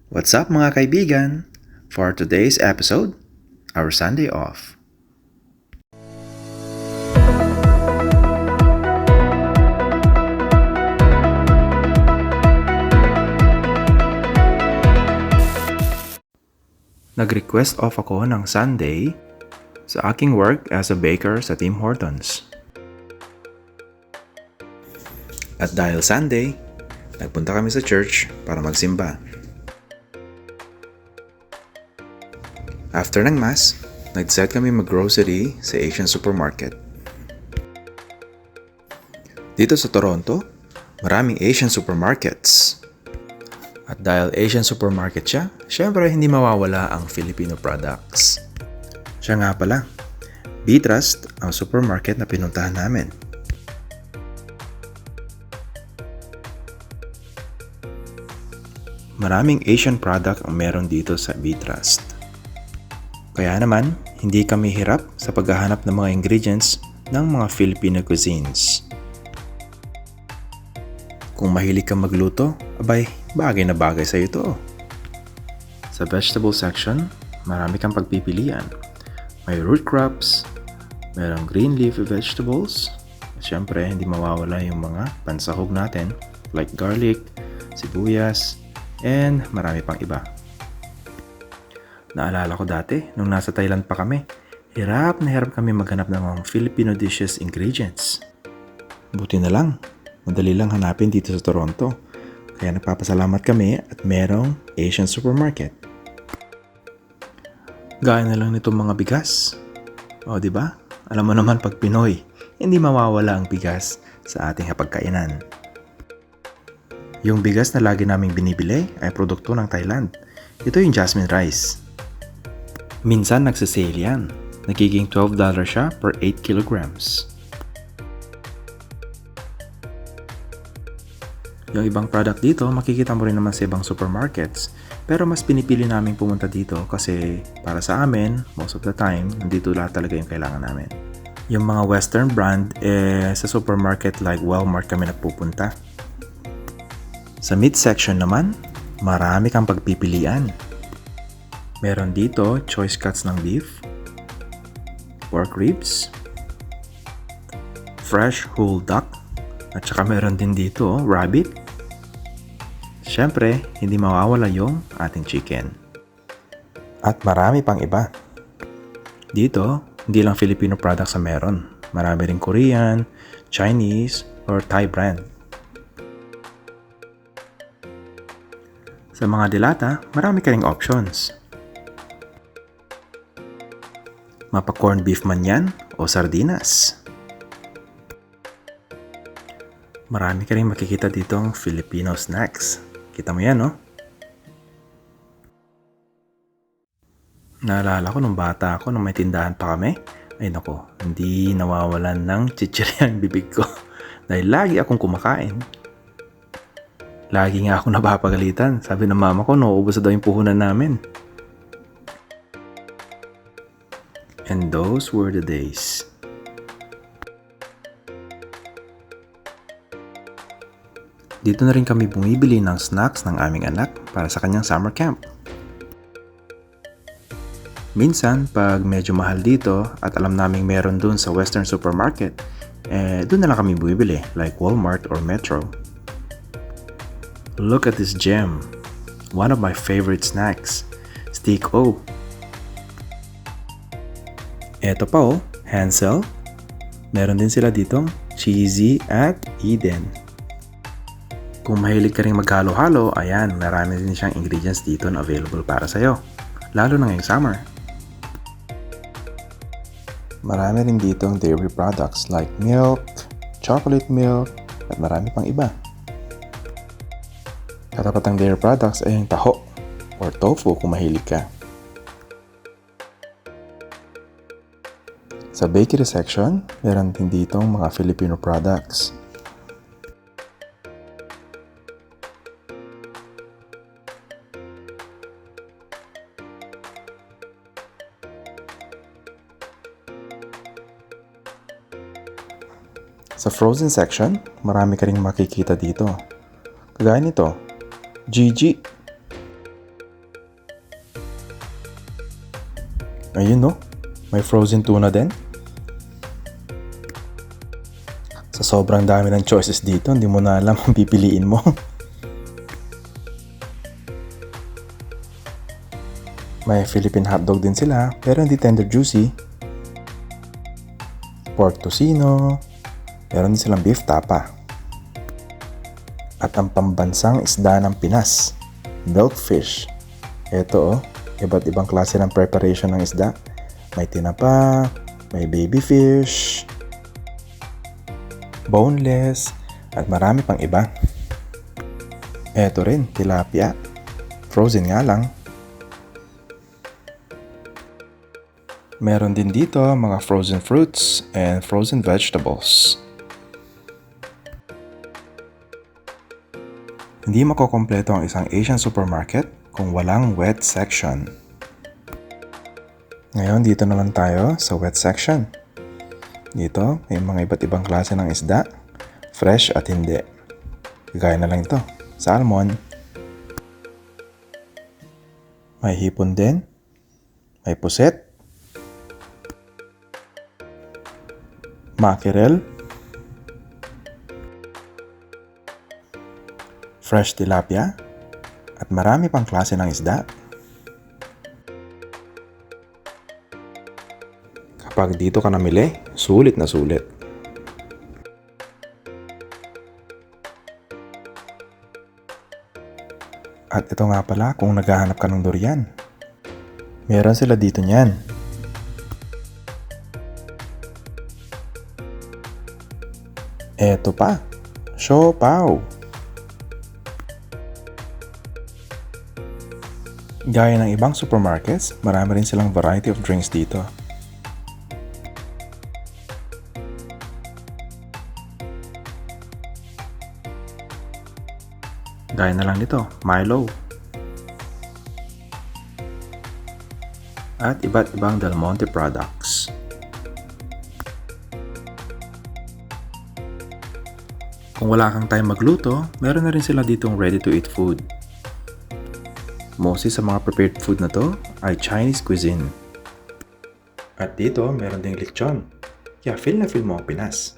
What's up mga kaibigan? For today's episode, our Sunday off. Nag-request off ako ng Sunday sa aking work as a baker sa Tim Hortons. At dahil Sunday, nagpunta kami sa church para magsimba. After ng Mass, nag-decide kami mag-grocery sa Asian Supermarket. Dito sa Toronto, maraming Asian supermarkets. At dahil Asian supermarket siya, syempre hindi mawawala ang Filipino products. Siya nga pala, B-Trust ang supermarket na pinuntahan namin. Maraming Asian product ang meron dito sa B-Trust. Kaya naman, hindi kami hirap sa paghahanap ng mga ingredients ng mga Filipino cuisines. Kung mahilig kang magluto, abay, bagay na bagay sa ito. Sa vegetable section, marami kang pagpipilian. May root crops, mayroong green leafy vegetables, at syempre hindi mawawala yung mga pansahog natin like garlic, sibuyas, and marami pang iba. Naalala ko dati, nung nasa Thailand pa kami, hirap na hirap kami maghanap ng mga Filipino dishes ingredients. Buti na lang, madali lang hanapin dito sa Toronto. Kaya nagpapasalamat kami at merong Asian supermarket. Gaya na lang nitong mga bigas. O di ba? Alam mo naman pag Pinoy, hindi mawawala ang bigas sa ating hapagkainan. Yung bigas na lagi naming binibili ay produkto ng Thailand. Ito yung jasmine rice. Minsan nagsasale yan. Nagiging $12 siya per 8 kilograms. Yung ibang product dito, makikita mo rin naman sa ibang supermarkets. Pero mas pinipili namin pumunta dito kasi para sa amin, most of the time, nandito lahat talaga yung kailangan namin. Yung mga western brand, sa supermarket like Walmart kami nagpupunta. Sa meat section naman, marami kang pagpipilian. Meron dito choice cuts ng beef, pork ribs, fresh whole duck, at saka meron din dito rabbit. Siyempre, hindi mawawala yung ating chicken. At marami pang iba. Dito, hindi lang Filipino products ang meron. Marami rin Korean, Chinese, or Thai brand. Sa mga dilata, marami ka ring options. Mapa corned beef man yan o sardinas. Marami ka rin makikita dito ang Filipino snacks. Kita mo yan, no? Naalala ko nung bata ako, nung may tindahan pa kami. Ay nako, hindi nawawalan ng chichirya ang bibig ko. Dahil lagi akong kumakain. Lagi nga akong napapagalitan. Sabi ng mama ko, nauubos na daw yung puhunan namin. And those were the days. Dito na rin kami bumibili ng snacks ng aming anak para sa kanyang summer camp. Minsan, pag medyo mahal dito at alam naming meron dun sa Western Supermarket, dun na lang kami bumibili like Walmart or Metro. Look at this gem. One of my favorite snacks. Steak O. Eto pa oh, Hansel. Meron din sila ditong cheesy at Eden. Kung mahilig ka rin maghalo-halo, ayan, marami din siyang ingredients dito na available para sa'yo. Lalo na ngayong summer. Marami rin ditong dairy products like milk, chocolate milk, at marami pang iba. Katapat ng dairy products ay yung taho or tofu kung mahilig ka. Sa bakery section, meron din ditong mga Filipino products. Sa frozen section, marami ka ring makikita dito. Kagaya nito, Gigi. Ayun no, may frozen tuna din. Sa sobrang dami ng choices dito, hindi mo na alam kung pipiliin mo. May Philippine hotdog din sila, pero hindi tender juicy. Pork tocino. Meron din silang beef tapa. At ang pambansang isda ng Pinas, milkfish. Ito iba't ibang klase ng preparation ng isda. May tinapa, may baby fish, boneless, at marami pang iba. Ito rin, tilapia. Frozen nga lang. Meron din dito mga frozen fruits and frozen vegetables. Hindi makokompleto ang isang Asian supermarket kung walang wet section. Ngayon dito naman tayo sa wet section. Dito may mga iba't ibang klase ng isda, fresh at hindi. Gaya na lang ito, salmon. May hipon din, may puset, mackerel, fresh tilapia, at marami pang klase ng isda. Kapag dito ka namili, sulit na sulit. At ito nga pala kung naghahanap ka ng durian. Meron sila dito niyan. Eto pa, siopaw. Gaya ng ibang supermarkets, marami rin silang variety of drinks dito. Gaya na lang nito, Milo. At iba't ibang Del Monte products. Kung wala kang time magluto, meron na rin sila ditong ready-to-eat food. Mostly sa mga prepared food na to ay Chinese cuisine. At dito, meron ding lechon. Kaya feel na feel mo ang Pinas.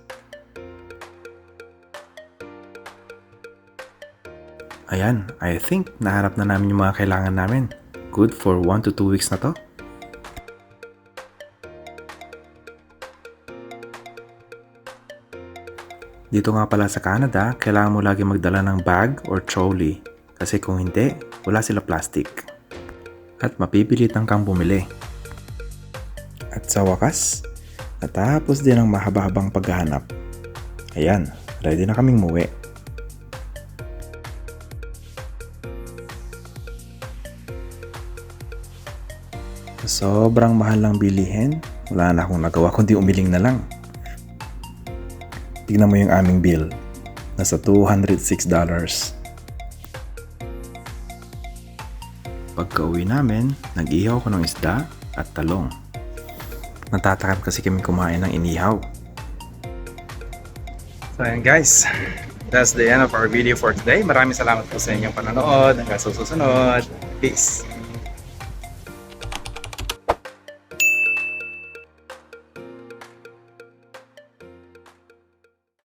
Ayan, I think naharap na namin yung mga kailangan namin. Good for 1 to 2 weeks na to. Dito nga pala sa Canada, kailangan mo lagi magdala ng bag or trolley. Kasi kung hindi, wala sila plastic. At mapipilitan kang bumili. At sa wakas, natapos din ang mahaba-habang paghahanap. Ayan, ready na kaming muwi. Sobrang mahal ng bilihin, wala na akong nagawa kundi umiling na lang. Tignan mo yung aming bill. Nasa $206. Pagka-uwi namin, nag-ihaw ko ng isda at talong. Natatakam kasi kami kumain ng inihaw. So ayan guys, that's the end of our video for today. Maraming salamat po sa inyong panonood. Hanggang sa susunod. Peace!